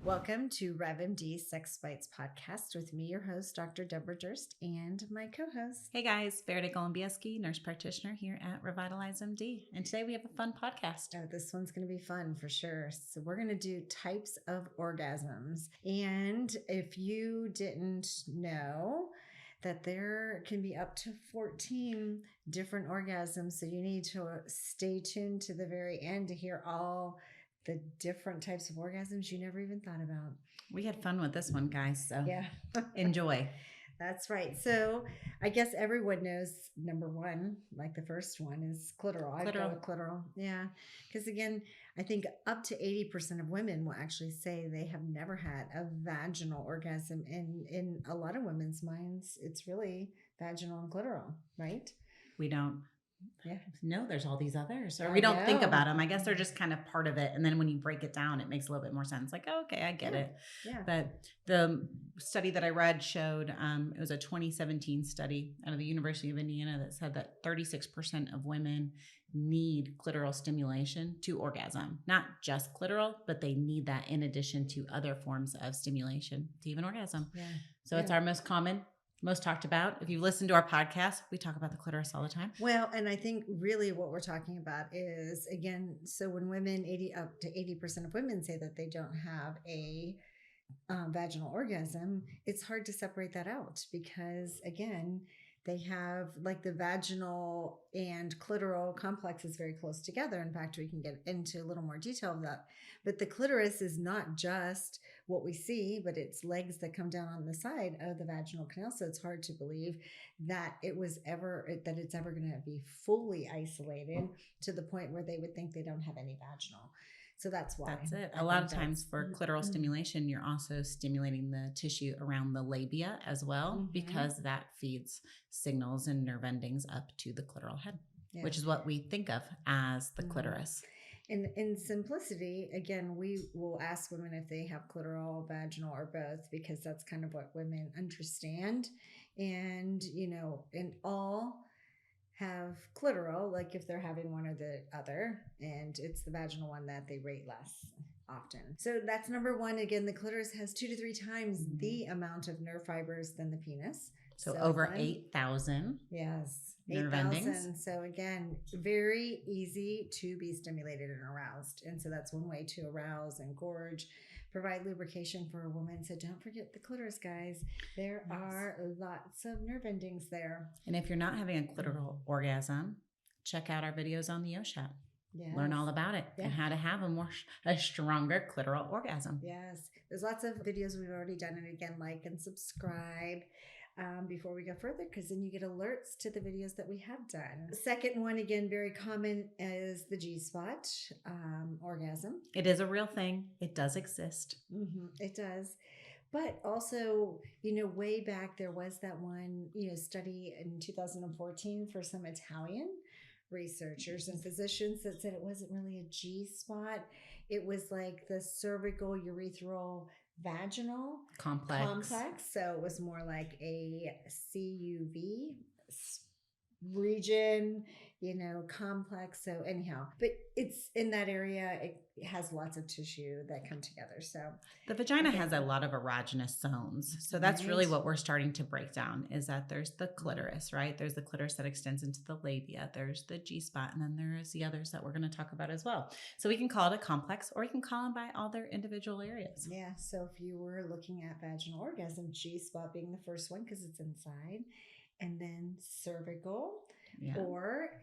Welcome to RevMD Sex Bites podcast with me, your host, Dr. Deborah Durst, and my co-host. Hey guys, Verity Golombiewski, nurse practitioner here at RevitalyzeMD. And today we have a fun podcast. Oh, this one's going to be fun for sure. So we're going to do types of orgasms. And if you didn't know that there can be up to 14 different orgasms, so you need to stay tuned to the very end to hear all the different types of orgasms you never even thought about. We had fun with this one, guys, so yeah. Enjoy. That's right. So I guess everyone knows number one, like the first one, is clitoral. I'd go with clitoral. Yeah. Because again, I think up to 80% of women will actually say they have never had a vaginal orgasm. And in a lot of women's minds, it's really vaginal and clitoral, right? We don't. Yeah. No, there's all these others, or we don't think about them. I guess they're just kind of part of it. And then when you break it down, it makes a little bit more sense. Like, oh, okay, I get it. Yeah. But the study that I read showed, it was a 2017 study out of the University of Indiana that said that 36% of women need clitoral stimulation to orgasm. Not just clitoral, but they need that in addition to other forms of stimulation to even orgasm. Yeah. So it's our most common, most talked about. If you listen to our podcast, we talk about the clitoris all the time. Well, and I think really what we're talking about is, again, so when women, up to 80% of women say that they don't have a vaginal orgasm, it's hard to separate that out because, again, they have like the vaginal and clitoral complex is very close together. In fact, we can get into a little more detail of that. But the clitoris is not just what we see, but it's legs that come down on the side of the vaginal canal. So it's hard to believe that it's ever going to be fully isolated to the point where they would think they don't have any vaginal. So that's why. That's it. A lot of times for clitoral stimulation, you're also stimulating the tissue around the labia as well, because that feeds signals and nerve endings up to the clitoral head, which is what we think of as the clitoris. In simplicity, again, we will ask women if they have clitoral, vaginal, or both, because that's kind of what women understand. And, and all have clitoral, like if they're having one or the other, and it's the vaginal one that they rate less often. So that's number one. Again, the clitoris has 2 to 3 times the amount of nerve fibers than the penis. So over 8,000. Yes. Nerve endings. So again, very easy to be stimulated and aroused. And so that's one way to arouse and gorge, provide lubrication for a woman. So don't forget the clitoris, guys. There are lots of nerve endings there. And if you're not having a clitoral orgasm, check out our videos on the O-Shot. Yes. Learn all about it and how to have a stronger clitoral orgasm. Yes. There's lots of videos we've already done. And again, like and subscribe before we go further, because then you get alerts to the videos that we have done. The second one, again, very common, is the G-spot orgasm. It is a real thing. It does exist. It does. But also, way back, there was that one, study in 2014 for some Italian researchers and physicians that said it wasn't really a G-spot. It was like the cervical urethral vaginal complex. So it was more like a CUV region, complex. So anyhow, but it's in that area. It has lots of tissue that come together. So the vagina has a lot of erogenous zones. So that's really what we're starting to break down, is that there's the clitoris, right? There's the clitoris that extends into the labia. There's the G-spot. And then there's the others that we're going to talk about as well. So we can call it a complex, or you can call them by all their individual areas. Yeah. So if you were looking at vaginal orgasm, G-spot being the first one because it's inside, and then cervical. Yeah.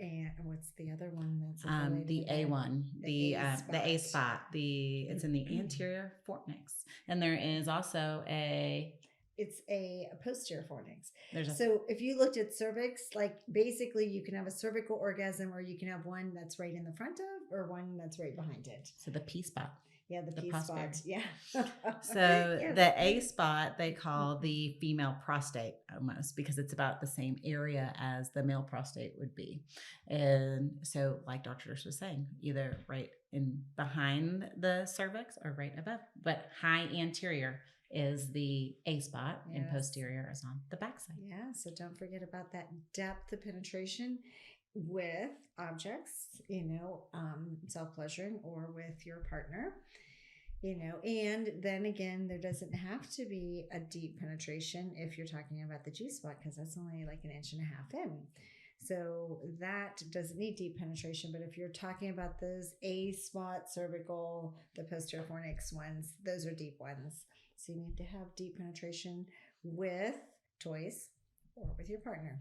And what's the other one that's the A one, the A spot, it's in the anterior fornix, and there is also it's a posterior fornix. So if you looked at cervix, like basically you can have a cervical orgasm, or you can have one that's right in the front of, or one that's right behind it. So the P spot. Yeah, the P spot. Yeah. So the A spot they call the female prostate, almost, because it's about the same area as the male prostate would be. And so, like Dr. Durst was saying, either right in behind the cervix or right above, but high anterior is the A spot, and posterior is on the backside. Yeah. So don't forget about that depth of penetration with objects, self-pleasuring, or with your partner. And then again, there doesn't have to be a deep penetration if you're talking about the G spot, because that's only like 1.5 inches in. So that doesn't need deep penetration. But if you're talking about those A spot, cervical, the posterior fornix ones, those are deep ones. So you need to have deep penetration with toys or with your partner.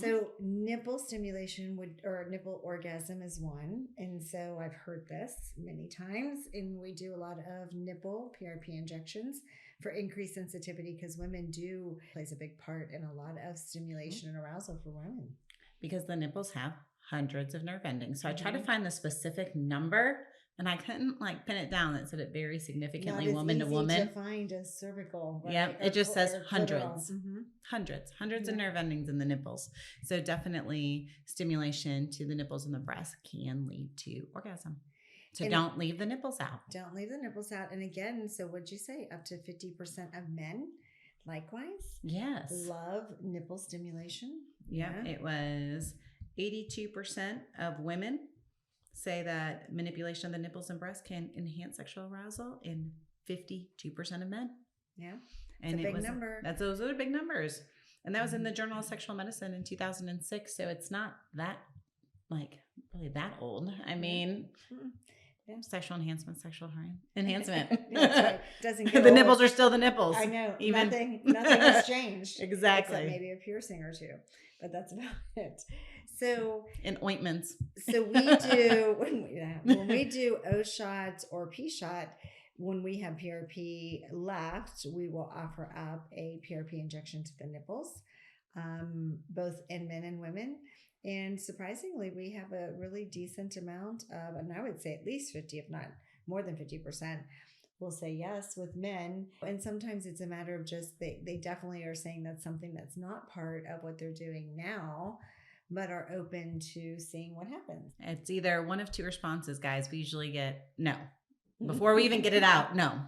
So nipple stimulation or nipple orgasm is one. And so I've heard this many times, and we do a lot of nipple PRP injections for increased sensitivity, because women plays a big part in a lot of stimulation and arousal for women. Because the nipples have hundreds of nerve endings. So I tried to find the specific number, and I couldn't pin it down. It said it varies significantly woman to woman. To find a cervical. Right? Yep, it just says hundreds. Hundreds Yeah. of nerve endings in the nipples. So definitely stimulation to the nipples and the breast can lead to orgasm. So don't leave the nipples out. Don't leave the nipples out. And again, so what'd you say? Up to 50% of men, likewise, yes, love nipple stimulation. Yep, yeah. It was 82% of women say that manipulation of the nipples and breasts can enhance sexual arousal, in 52% of men. Yeah, and it's a big number. Those are big numbers, and that was in the Journal of Sexual Medicine in 2006. So it's not that really that old. I mean. Yeah. Sexual enhancement. That's right. Doesn't get the nipples are still the nipples. I know. Nothing has changed. Exactly. Except maybe a piercing or two, but that's about it. So in ointments. So we do when we do O shot or P shot. When we have PRP left, we will offer up a PRP injection to the nipples, both in men and women. And surprisingly, we have a really decent amount of, and I would say at least 50, if not more than 50%, will say yes with men. And sometimes it's a matter of just they definitely are saying that's something that's not part of what they're doing now, but are open to seeing what happens. It's either one of two responses, guys. We usually get no. Before we even get it out, no,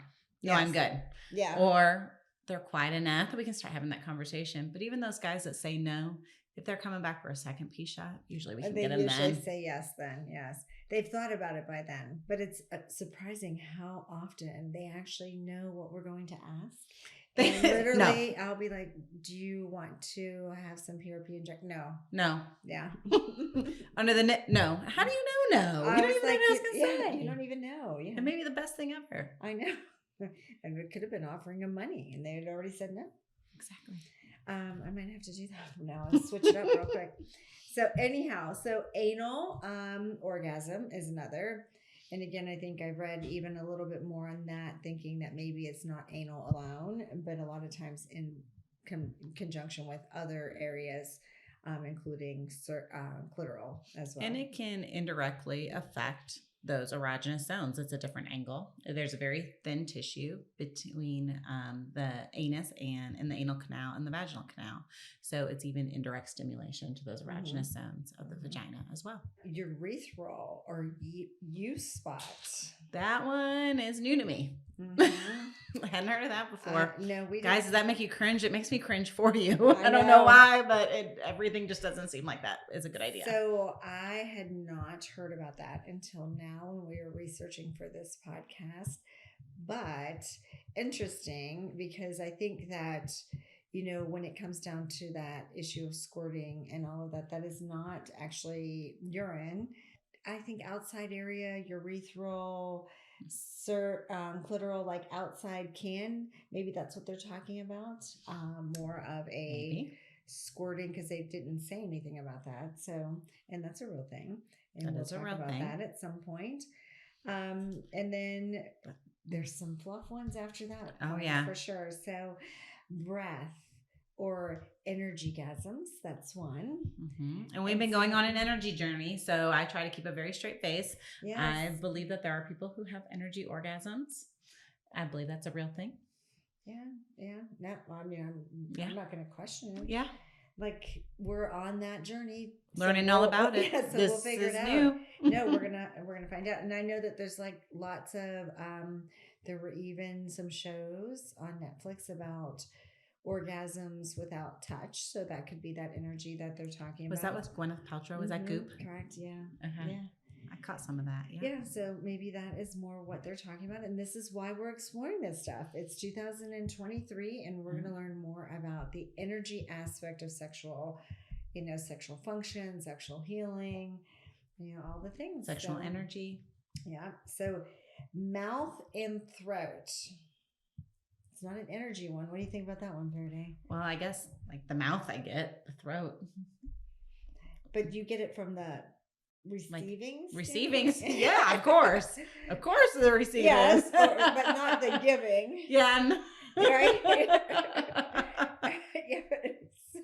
yes. I'm good. Yeah. Or they're quiet enough that we can start having that conversation. But even those guys that say no, if they're coming back for a second P shot, usually we can get them then. They usually say yes then, yes. They've thought about it by then. But it's surprising how often they actually know what we're going to ask. And literally, no. I'll be like, do you want to have some PRP injection? No. Yeah. Under the net? No. How do you know no? You don't even know what I was going to say. You don't even know. Yeah. It may be the best thing ever. I know. And it could have been offering them money, and they had already said no. Exactly. I might have to do that from now and switch it up real quick. So anyhow, anal orgasm is another. And again, I think I've read even a little bit more on that, thinking that maybe it's not anal alone, but a lot of times in conjunction with other areas, including clitoral as well. And it can indirectly affect those erogenous zones. It's a different angle. There's a very thin tissue between the anus and the anal canal and the vaginal canal. So it's even indirect stimulation to those erogenous zones of the vagina as well. Urethral or U spot. That one is new to me. I hadn't heard of that before. No, we guys, does that make you cringe? It makes me cringe for you. I don't know why, but everything just doesn't seem like that is a good idea. So I had not heard about that until now when we were researching for this podcast. But interesting, because I think that, when it comes down to that issue of squirting and all of that, that is not actually urine. I think outside area, urethral, clitoral, like outside maybe that's what they're talking about. More of a squirting, because they didn't say anything about that. So, and that's a real thing. And we'll talk about that at some point. And then there's some fluff ones after that. Oh, yeah. For sure. So breath or energygasms, that's one. And we've been going on an energy journey, so I try to keep a very straight face. Yes. I believe that there are people who have energy orgasms. I believe that's a real thing. Yeah. No, I'm not going to question it. Yeah. Like, we're on that journey, learning all about it. Yeah, so we'll figure it out. New. No, we're gonna find out. And I know that there's like lots of there were even some shows on Netflix about orgasms without touch. So that could be that energy that they're talking about. Was that with Gwyneth Paltrow? Was that Goop? Correct. Yeah. Uh-huh. Yeah. I caught some of that. Yeah. Yeah, so maybe that is more what they're talking about. And this is why we're exploring this stuff. It's 2023, and we're going to learn more about the energy aspect of sexual function, sexual healing, all the things. Sexual energy. Yeah. So mouth and throat. It's not an energy one. What do you think about that one, Verde? Well, I guess like the mouth I get, the throat. But you get it from the receiving? Receiving. Yeah, of course. Of course the receiving. Yes, but not the giving. Yeah. Right? Yeah,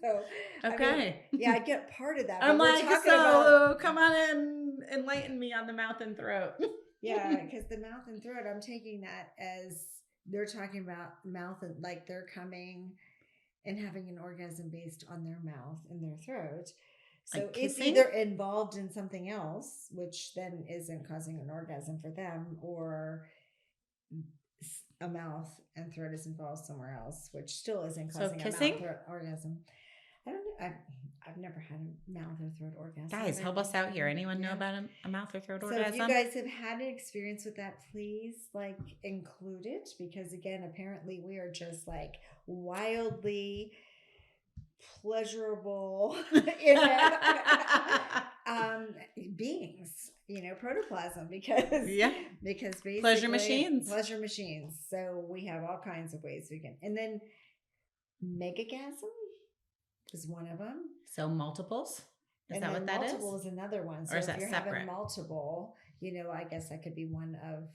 so, okay. I get part of that. I'm like, so come on and enlighten me on the mouth and throat. Yeah, because the mouth and throat, I'm taking that as they're talking about mouth and like they're coming and having an orgasm based on their mouth and their throat. So like it's kissing? either involved in something else, which then isn't causing an orgasm for them, or a mouth and throat is involved somewhere else, which still isn't causing a mouth throat orgasm. I don't know. I've never had a mouth or throat orgasm. Guys, help us out here. Anyone know about a mouth or throat orgasm? So if you guys have had an experience with that, please include it, because again, apparently we are just wildly pleasurable beings, protoplasm, because basically pleasure machines. So we have all kinds of ways we can, and then megagasm is one of them. So multiples? Is that what that is? Multiple is another one. So or is that if you're separate? having multiple, I guess that could be one of,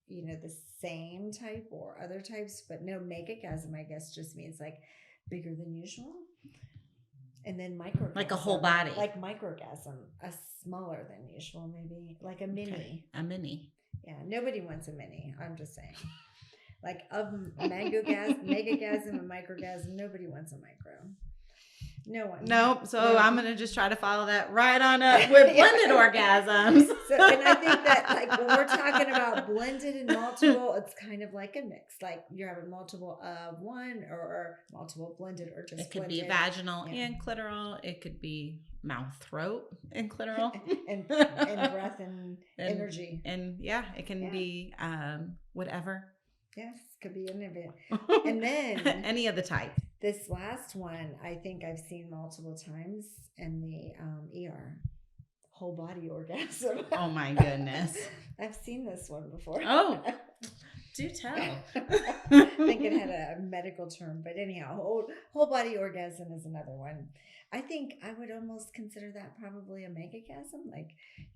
the same type or other types. But no, megagasm, I guess, just means bigger than usual. And then microgasm. Like a whole body. Like microgasm, a smaller than usual, maybe. Like a mini. Okay. A mini. Yeah, nobody wants a mini. I'm just saying. Of megagasm and microgasm, nobody wants a micro. No one. Nope. So I'm going to just try to follow that right on up with blended orgasms. So, and I think that when we're talking about blended and multiple, it's kind of like a mix. You're having multiple of one or multiple blended or just it could blended. be vaginal and clitoral. It could be mouth, throat, and clitoral. and breath and energy. And it can be whatever. Yes, could be any of it. And then any of the type. This last one, I think I've seen multiple times in the ER. Whole body orgasm. Oh my goodness. I've seen this one before. Oh, do tell. I think it had a medical term, but anyhow, whole body orgasm is another one. I think I would almost consider that probably a megagasm.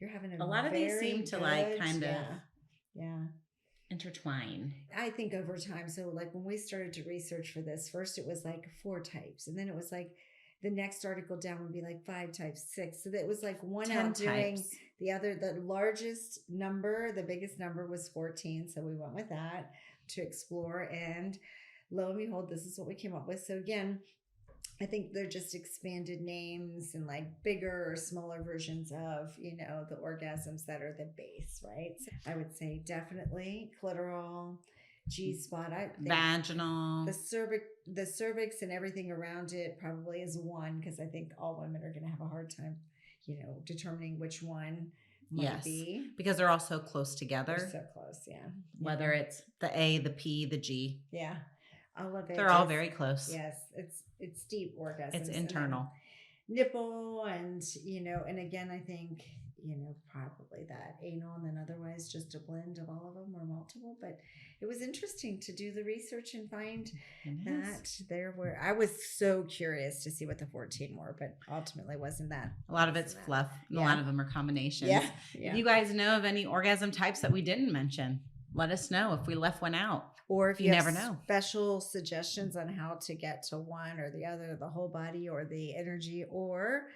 You're having a lot of these seem to kind of intertwine. I think over time. So when we started to research for this, first it was 4 types, and then it was the next article down would be 5 types, 6. So that was one 10 outdoing types. the other. The largest number, the biggest number was 14. So we went with that to explore, and lo and behold, this is what we came up with. So again, I think they're just expanded names and bigger or smaller versions of, the orgasms that are the base, right? So I would say definitely clitoral, G-spot, vaginal, the cervix and everything around it probably is 1, because I think all women are going to have a hard time, determining which one might be. Because they're all so close together. They're so close, yeah. Whether it's the A, the P, the G. Yeah. All of it. They're all very close. Yes. It's deep orgasm. It's internal. Nipple and, and again, I think, probably that anal, and then otherwise just a blend of all of them or multiple. But it was interesting to do the research and find that there were, I was so curious to see what the 14 were, but ultimately wasn't that. A lot of it's fluff. And a lot of them are combinations. Yeah. If you guys know of any orgasm types that we didn't mention, let us know if we left one out. Or if you never have know special suggestions on how to get to one or the other, the whole body or the energy, or,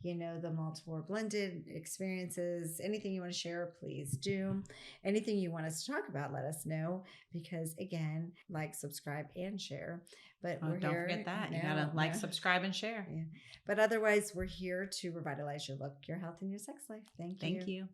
the multiple or blended experiences, anything you want to share, please do. Anything you want us to talk about, let us know, because again, subscribe and share. But don't forget that. You gotta subscribe and share. Yeah. But otherwise, we're here to revitalize your look, your health, and your sex life. Thank you. Thank you.